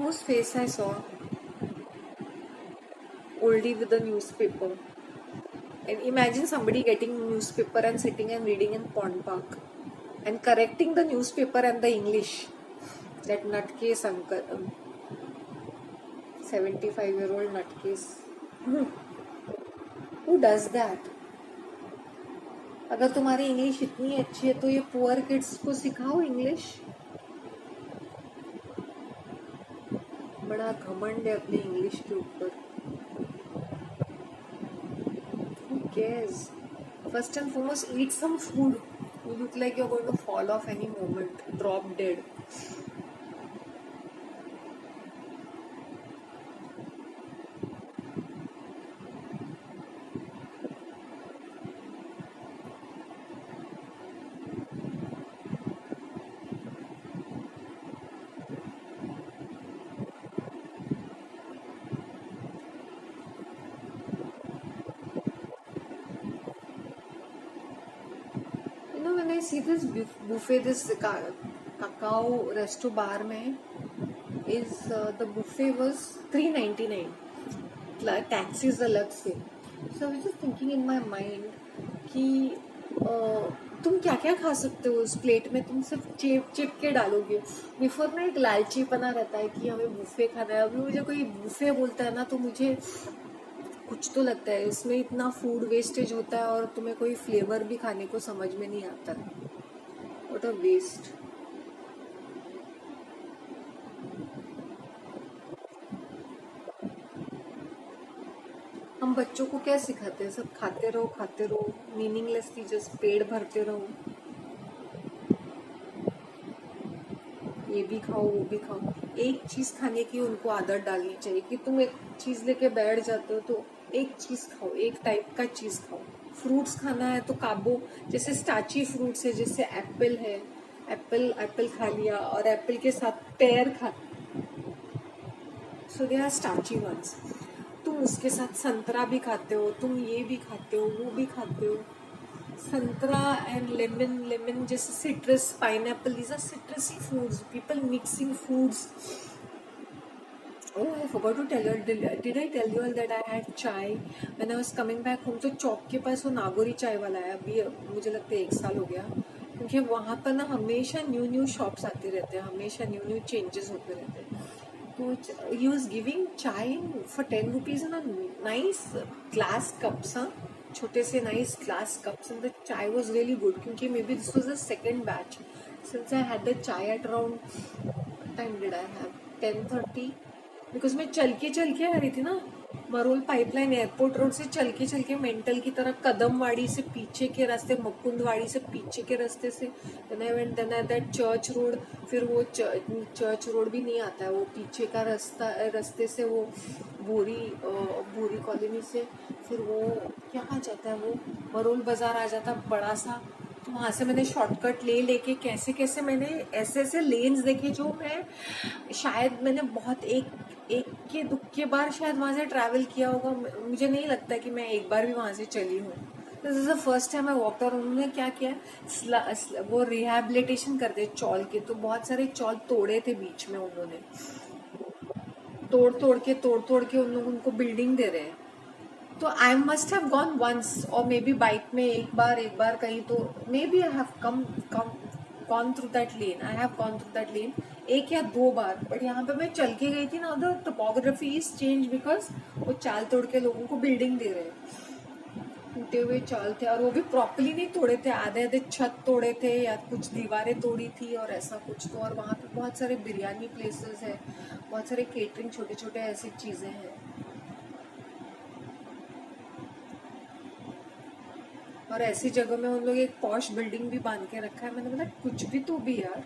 whose face I saw? Oldie with a newspaper. And imagine somebody getting newspaper and sitting and reading in Pond Park and correcting the newspaper and the English. That nutcase uncle, 75-year-old nutcase. Who does that? अगर तुम्हारी English इतनी अच्छी है तो ये poor kids को सिखाओ English. बड़ा घमंड है अपने इंग्लिश के ऊपर. Who cares? First and foremost, eat some food. You look like you're going to fall off any moment, drop dead. When I see this buffet, this cacao resto bar mein is the buffet was $3.99. Taxes अलग से. So I was just thinking in my mind कि तुम क्या क्या खा सकते हो उस प्लेट में. तुम सिर्फ चिप के डालोगे. बिफोर ना एक लालची पना रहता है कि हमें बुफे खाना है. अभी मुझे कोई बुफे बोलता है ना तो मुझे कुछ तो लगता है. इसमें इतना फूड वेस्टेज होता है और तुम्हें कोई फ्लेवर भी खाने को समझ में नहीं आता. What a waste. हम बच्चों को क्या सिखाते हैं? सब खाते रहो मीनिंगलेसली, जस्ट पेट भरते रहो. ये भी खाओ वो भी खाओ. एक चीज खाने की उनको आदत डालनी चाहिए कि तुम एक चीज लेके बैठ जाते हो तो एक चीज खाओ, एक टाइप का चीज खाओ. फ्रूट्स खाना है तो काबो, जैसे स्टार्ची फ्रूट्स है, जैसे एप्पल है, एप्पल खा लिया और एप्पल के साथ पेयर खा. सो दे आर स्टार्ची वंस. तुम उसके साथ संतरा भी खाते हो, तुम ये भी खाते हो वो भी खाते हो. संतरा एंड लेमन जैसे citrus, pineapple, these are citrusy foods. People mixing foods. Oh, I forgot to tell you. Did I tell you all that I had chai when I was coming back home? तो चौक के पास वो नागौरी चाय वाला है. अभी मुझे लगता है 1 साल हो गया, क्योंकि वहाँ पर ना हमेशा न्यू शॉप्स आते रहते हैं, हमेशा न्यू चेंजेस होते रहते हैं. तो he was giving chai for 10 rupees in a nice glass cups, हाँ, छोटे से nice glass cups, and the chai was really good. क्योंकि maybe this was the second batch since I had the chai at around, what time did I have? 10:30. Because मैं चल के आ रही थी ना, मरोल पाइपलाइन एयरपोर्ट रोड से चल के मेंटल की तरह कदमवाड़ी से पीछे के रास्ते, मुकुंदवाड़ी से पीछे के रास्ते से देन दैट चर्च रोड. फिर वो चर्च रोड भी नहीं आता है, वो पीछे का रास्ते से वो भूरी कॉलोनी से फिर वो क्या आ जाता है, वो मरोल बाजार आ जाता है बड़ा सा. तो वहाँ से मैंने शॉर्टकट लेके कैसे मैंने ऐसे लेन्स देखे जो मैं शायद मैंने बहुत एक के दुक्के बार शायद वहाँ से ट्रैवल किया होगा. मुझे नहीं लगता कि मैं एक बार भी वहाँ से चली हूँ. This is the first time I walked. और उन्होंने क्या किया, वो रिहेबिलिटेशन करते चौल के, तो बहुत सारे चौल तोड़े थे बीच में उन्होंने, तोड़ के उन लोग उनको बिल्डिंग दे रहे हैं. तो I must have gone once और मे बी बाइक में एक बार कहीं, तो maybe I have gone through that lane, एक या 2 बार. बट यहाँ पे मैं चल के गई थी ना, the topography is change because वो चाल तोड़ के लोगों को बिल्डिंग दे रहे हैं. टूटे हुए चाल थे और वो भी प्रॉपरली नहीं तोड़े थे, आधे छत तोड़े थे या कुछ दीवारें तोड़ी थी और ऐसा कुछ. तो और वहाँ पे बहुत सारे बिरयानी प्लेसेस है, बहुत सारे केटरिंग, छोटे छोटे ऐसी चीजें हैं. और ऐसी जगह में उन लोग एक पॉश बिल्डिंग भी बांध के रखा है. मैंने बोला कुछ भी तो भी यार.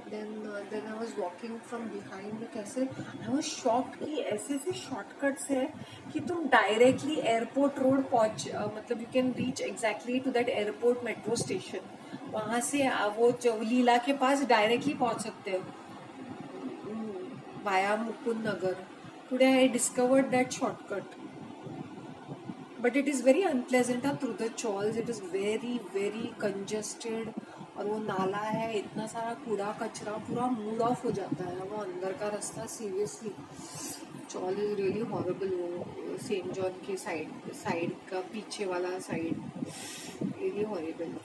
Then I was walking from behind. कैसे आई वाज शॉक्ड कि ऐसे शॉर्टकट्स है कि तुम डायरेक्टली एयरपोर्ट रोड पहुंच, मतलब you can reach exactly to that airport metro station. वहां से वो लीला के पास डायरेक्टली पहुंच सकते हो via Mukund Nagar. Today I discovered that shortcut. But it is very unpleasant through the chawls. It is very congested. और वो नाला है, इतना सारा कूड़ा कचरा, पूरा मूड ऑफ हो जाता है वो अंदर का रास्ता। Seriously chawl is really horrible. वो सेंट जॉन के साइड का पीछे वाला साइड रियली हॉरेबल।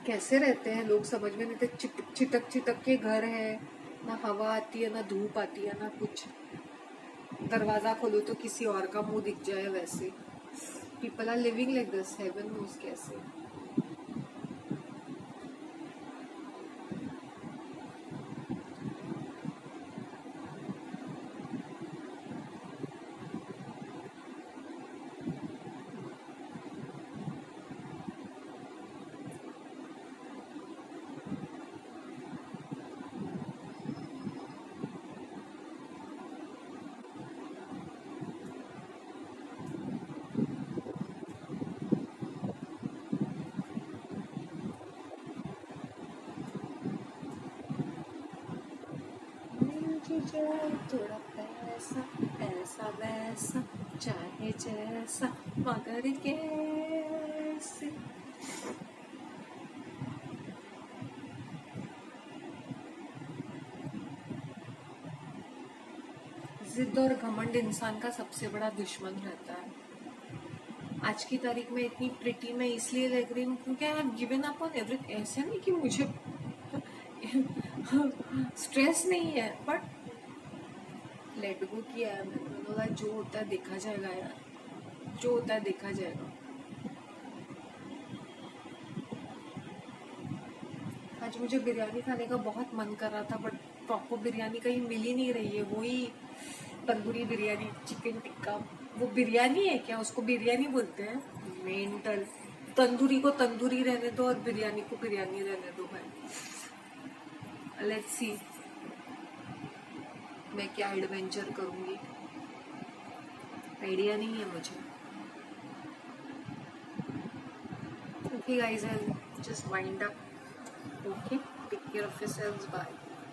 कैसे रहते हैं लोग समझ में नहीं। तो चिटक चिटक के घर है, ना हवा आती है, ना धूप आती है, ना कुछ। दरवाजा खोलो तो किसी और का मुंह दिख जाए वैसे। People are living like this, heaven knows कैसे। थोड़ा पैसा ऐसा वैसा, चाहे जैसा मगर कैसे। जिद और घमंड इंसान का सबसे बड़ा दुश्मन रहता है। आज की तारीख में इतनी प्रिटी मैं इसलिए लग रही हूँ क्योंकि I have given up on everything. ऐसा नहीं कि मुझे स्ट्रेस नहीं है, बट लेट गो किया है मैंने बोला जो होता है देखा जाएगा यार, जो होता है देखा जाएगा। आज मुझे बिरयानी खाने का बहुत मन कर रहा था, बट प्रॉपर बिरयानी कहीं मिल ही नहीं रही है। वही तंदूरी बिरयानी, चिकन टिक्का, वो बिरयानी है क्या? उसको बिरयानी बोलते हैं? मेंटल। तंदूरी को तंदूरी रहने दो और बिरयानी को बिरयानी रहने दो भाई। लेट्स सी मैं क्या एडवेंचर करूंगी, आइडिया नहीं है मुझे। Okay guys, I just wind up. Okay, take care of yourselves, bye.